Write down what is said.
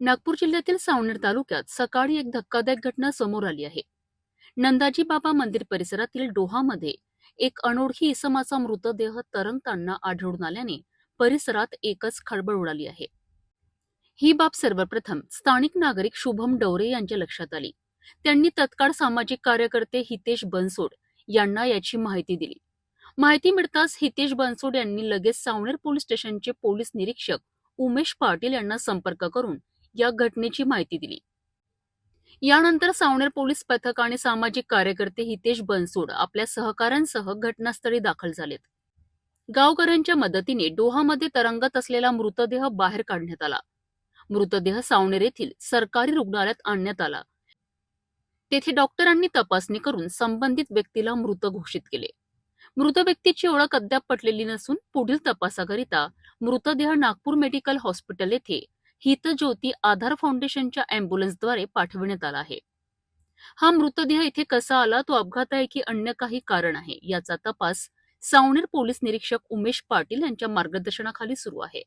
नागपूर जिल्ह्यातील सावनेर तालुक्यात सकाळी एक धक्कादायक घटना समोर आली आहे. नंदाजी बाबा मंदिर परिसरातील डोहामध्ये एक अनोळखी इसमाचा मृतदेह तरंगताना आढळून आल्याने परिसरात एकच खळबळ उडाली आहे. ही बाब सर्वप्रथम स्थानिक नागरिक शुभम डवरे यांच्या लक्षात आली. त्यांनी तत्काळ सामाजिक कार्यकर्ते हितेश बनसोड यांना याची माहिती दिली. माहिती मिळताच हितेश बनसोड यांनी लगेच सावनेर पोलीस स्टेशनचे पोलीस निरीक्षक उमेश पाटील यांना संपर्क करून या घटनेची माहिती दिली. यानंतर सावनेर पोलीस पथक आणि सामाजिक कार्यकर्ते हितेश बनसोड आपल्या सहकाऱ्यांसह घटनास्थळी दाखल झालेत. गावकऱ्यांच्या मदतीने डोहामध्ये तरंगत असलेला मृतदेह बाहेर काढण्यात आला. मृतदेह सावनेर येथील सरकारी रुग्णालयात आणण्यात आला. तेथे डॉक्टरांनी तपासणी करून संबंधित व्यक्तीला मृत घोषित केले. मृत व्यक्तीची ओळख अद्याप पटलेली नसून पुढील तपासाकरिता मृतदेह नागपूर मेडिकल हॉस्पिटल येथे हितज्योती आधार फाउंडेशनच्या अँब्युलन्सद्वारे पाठविण्यात आला आहे. हा मृतदेह इथे कसा आला, तो अपघात आहे की अन्य काही कारण आहे, याचा तपास सावनेर पोलीस निरीक्षक उमेश पाटील यांच्या मार्गदर्शनाखाली सुरू आहे.